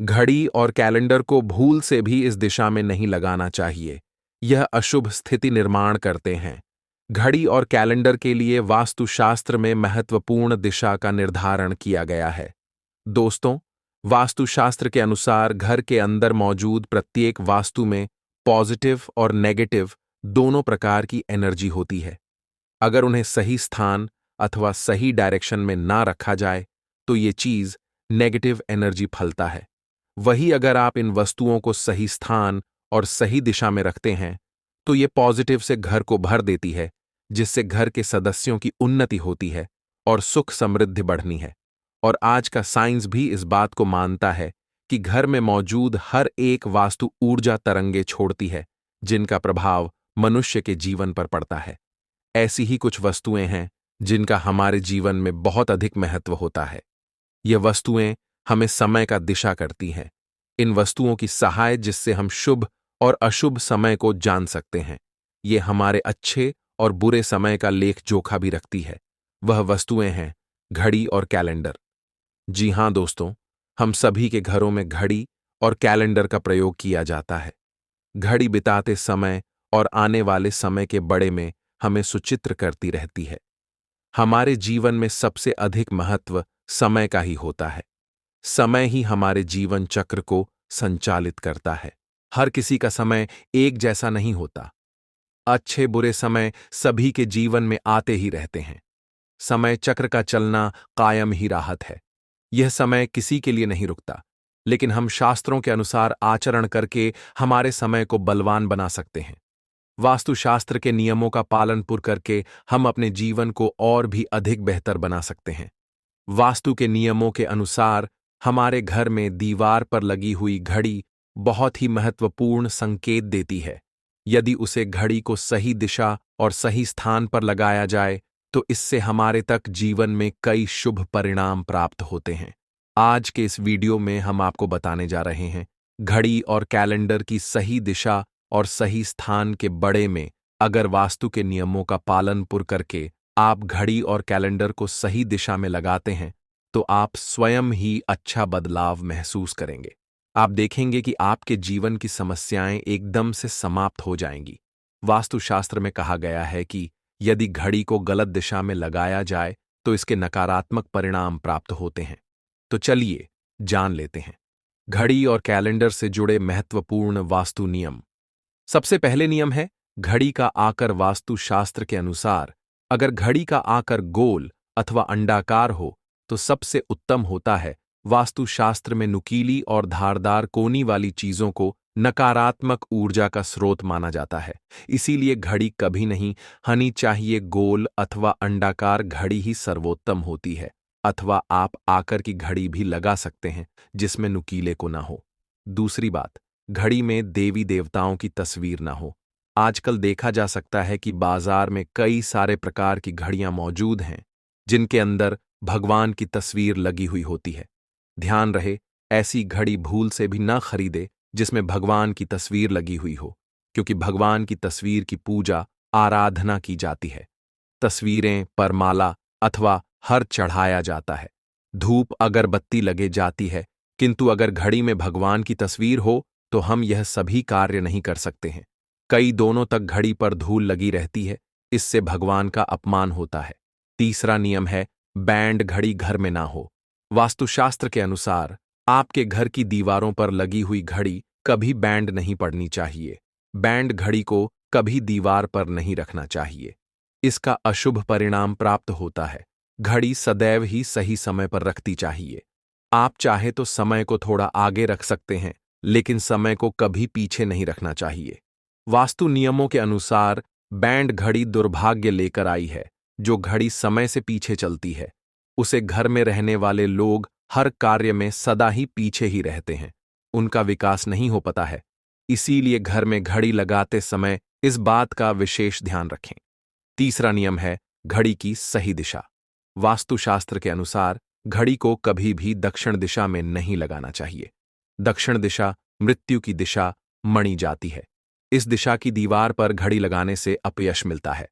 घड़ी और कैलेंडर को भूल से भी इस दिशा में नहीं लगाना चाहिए। यह अशुभ स्थिति निर्माण करते हैं। घड़ी और कैलेंडर के लिए वास्तुशास्त्र में महत्वपूर्ण दिशा का निर्धारण किया गया है। दोस्तों, वास्तुशास्त्र के अनुसार घर के अंदर मौजूद प्रत्येक वास्तु में पॉजिटिव और नेगेटिव दोनों प्रकार की एनर्जी होती है। अगर उन्हें सही स्थान अथवा सही डायरेक्शन में ना रखा जाए तो ये चीज नेगेटिव एनर्जी फैलता है। वही अगर आप इन वस्तुओं को सही स्थान और सही दिशा में रखते हैं तो ये पॉजिटिव से घर को भर देती है, जिससे घर के सदस्यों की उन्नति होती है और सुख समृद्धि बढ़नी है। और आज का साइंस भी इस बात को मानता है कि घर में मौजूद हर एक वास्तु ऊर्जा तरंगे छोड़ती है, जिनका प्रभाव मनुष्य के जीवन पर पड़ता है। ऐसी ही कुछ वस्तुएं हैं जिनका हमारे जीवन में बहुत अधिक महत्व होता है। ये वस्तुएं हमें समय का दिशा करती हैं। इन वस्तुओं की सहाय जिससे हम शुभ और अशुभ समय को जान सकते हैं। ये हमारे अच्छे और बुरे समय का लेख जोखा भी रखती है। वह वस्तुएं हैं घड़ी और कैलेंडर। जी हां दोस्तों, हम सभी के घरों में घड़ी और कैलेंडर का प्रयोग किया जाता है। घड़ी बिताते समय और आने वाले समय के बड़े में हमें सुचित्र करती रहती है। हमारे जीवन में सबसे अधिक महत्व समय का ही होता है। समय ही हमारे जीवन चक्र को संचालित करता है। हर किसी का समय एक जैसा नहीं होता। अच्छे बुरे समय सभी के जीवन में आते ही रहते हैं। समय चक्र का चलना कायम ही राहत है। यह समय किसी के लिए नहीं रुकता, लेकिन हम शास्त्रों के अनुसार आचरण करके हमारे समय को बलवान बना सकते हैं। वास्तुशास्त्र के नियमों का पालन पुर करके हम अपने जीवन को और भी अधिक बेहतर बना सकते हैं। वास्तु के नियमों के अनुसार हमारे घर में दीवार पर लगी हुई घड़ी बहुत ही महत्वपूर्ण संकेत देती है। यदि उसे घड़ी को सही दिशा और सही स्थान पर लगाया जाए तो इससे हमारे तक जीवन में कई शुभ परिणाम प्राप्त होते हैं। आज के इस वीडियो में हम आपको बताने जा रहे हैं घड़ी और कैलेंडर की सही दिशा और सही स्थान के बड़े में अगर वास्तु के नियमों का पालन पुर करके आप घड़ी और कैलेंडर को सही दिशा में लगाते हैं तो आप स्वयं ही अच्छा बदलाव महसूस करेंगे। आप देखेंगे कि आपके जीवन की समस्याएं एकदम से समाप्त हो जाएंगी। वास्तुशास्त्र में कहा गया है कि यदि घड़ी को गलत दिशा में लगाया जाए तो इसके नकारात्मक परिणाम प्राप्त होते हैं। तो चलिए जान लेते हैं घड़ी और कैलेंडर से जुड़े महत्वपूर्ण वास्तु नियम। सबसे पहले नियम है घड़ी का आकार। वास्तुशास्त्र के अनुसार अगर घड़ी का आकार गोल अथवा अंडाकार हो तो सबसे उत्तम होता है। वास्तुशास्त्र में नुकीली और धारदार कोनी वाली चीजों को नकारात्मक ऊर्जा का स्रोत माना जाता है। इसीलिए घड़ी कभी नहीं होनी चाहिए गोल अथवा अंडाकार। घड़ी ही सर्वोत्तम होती है। अथवा आप आकार की घड़ी भी लगा सकते हैं जिसमें नुकीले को ना हो। दूसरी बात, घड़ी में देवी देवताओं की तस्वीर ना हो। आजकल देखा जा सकता है कि बाजार में कई सारे प्रकार की घड़ियां मौजूद हैं जिनके अंदर भगवान की तस्वीर लगी हुई होती है। ध्यान रहे, ऐसी घड़ी भूल से भी ना खरीदे जिसमें भगवान की तस्वीर लगी हुई हो, क्योंकि भगवान की तस्वीर की पूजा आराधना की जाती है। तस्वीरें पर माला अथवा हर चढ़ाया जाता है, धूप अगरबत्ती लगे जाती है, किंतु अगर घड़ी में भगवान की तस्वीर हो तो हम यह सभी कार्य नहीं कर सकते हैं। कई दोनों तक घड़ी पर धूल लगी रहती है, इससे भगवान का अपमान होता है। तीसरा नियम है बैंड घड़ी घर में ना हो। वास्तुशास्त्र के अनुसार आपके घर की दीवारों पर लगी हुई घड़ी कभी बैंड नहीं पड़नी चाहिए। बैंड घड़ी को कभी दीवार पर नहीं रखना चाहिए। इसका अशुभ परिणाम प्राप्त होता है। घड़ी सदैव ही सही समय पर रखती चाहिए। आप चाहे तो समय को थोड़ा आगे रख सकते हैं, लेकिन समय को कभी पीछे नहीं रखना चाहिए। वास्तु नियमों के अनुसार बैंड घड़ी दुर्भाग्य लेकर आई है। जो घड़ी समय से पीछे चलती है उसे घर में रहने वाले लोग हर कार्य में सदा ही पीछे ही रहते हैं। उनका विकास नहीं हो पाता है। इसीलिए घर में घड़ी लगाते समय इस बात का विशेष ध्यान रखें। तीसरा नियम है घड़ी की सही दिशा। वास्तुशास्त्र के अनुसार घड़ी को कभी भी दक्षिण दिशा में नहीं लगाना चाहिए। दक्षिण दिशा मृत्यु की दिशा मानी जाती है। इस दिशा की दीवार पर घड़ी लगाने से अपयश मिलता है।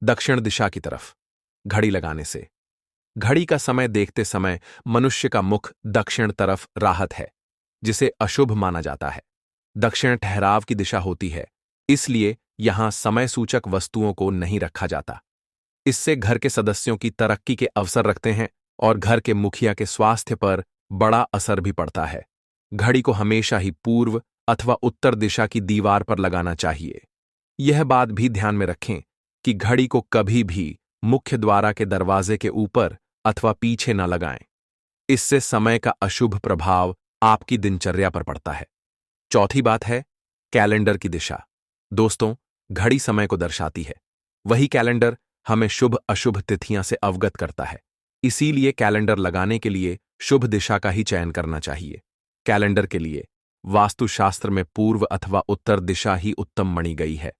दक्षिण दिशा की तरफ घड़ी लगाने से घड़ी का समय देखते समय मनुष्य का मुख दक्षिण तरफ राहत है। जिसे अशुभ माना जाता है। दक्षिण ठहराव की दिशा होती है, इसलिए यहां समय सूचक वस्तुओं को नहीं रखा जाता। इससे घर के सदस्यों की तरक्की के अवसर रखते हैं और घर के मुखिया के स्वास्थ्य पर बड़ा असर भी पड़ता है। घड़ी को हमेशा ही पूर्व अथवा उत्तर दिशा की दीवार पर लगाना चाहिए। यह बात भी ध्यान में रखें कि घड़ी को कभी भी मुख्य द्वार के दरवाजे के ऊपर अथवा पीछे न लगाएं। इससे समय का अशुभ प्रभाव आपकी दिनचर्या पर पड़ता है। चौथी बात है कैलेंडर की दिशा। दोस्तों, घड़ी समय को दर्शाती है, वही कैलेंडर हमें शुभ अशुभ तिथियां से अवगत करता है। इसीलिए कैलेंडर लगाने के लिए शुभ दिशा का ही चयन करना चाहिए। कैलेंडर के लिए वास्तुशास्त्र में पूर्व अथवा उत्तर दिशा ही उत्तम मानी गई है।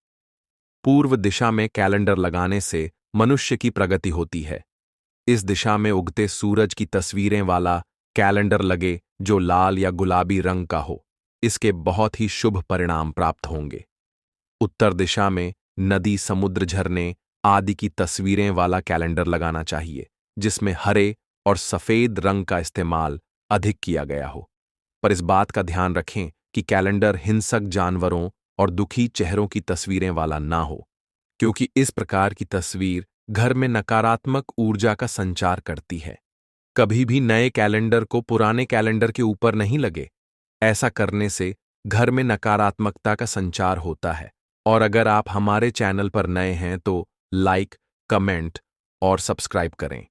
पूर्व दिशा में कैलेंडर लगाने से मनुष्य की प्रगति होती है। इस दिशा में उगते सूरज की तस्वीरें वाला कैलेंडर लगे जो लाल या गुलाबी रंग का हो, इसके बहुत ही शुभ परिणाम प्राप्त होंगे। उत्तर दिशा में नदी, समुद्र, झरने आदि की तस्वीरें वाला कैलेंडर लगाना चाहिए, जिसमें हरे और सफेद रंग का इस्तेमाल अधिक किया गया हो। पर इस बात का ध्यान रखें कि कैलेंडर हिंसक जानवरों और दुखी चेहरों की तस्वीरें वाला ना हो, क्योंकि इस प्रकार की तस्वीर घर में नकारात्मक ऊर्जा का संचार करती है। कभी भी नए कैलेंडर को पुराने कैलेंडर के ऊपर नहीं लगे। ऐसा करने से घर में नकारात्मकता का संचार होता है। और अगर आप हमारे चैनल पर नए हैं तो लाइक, कमेंट और सब्सक्राइब करें।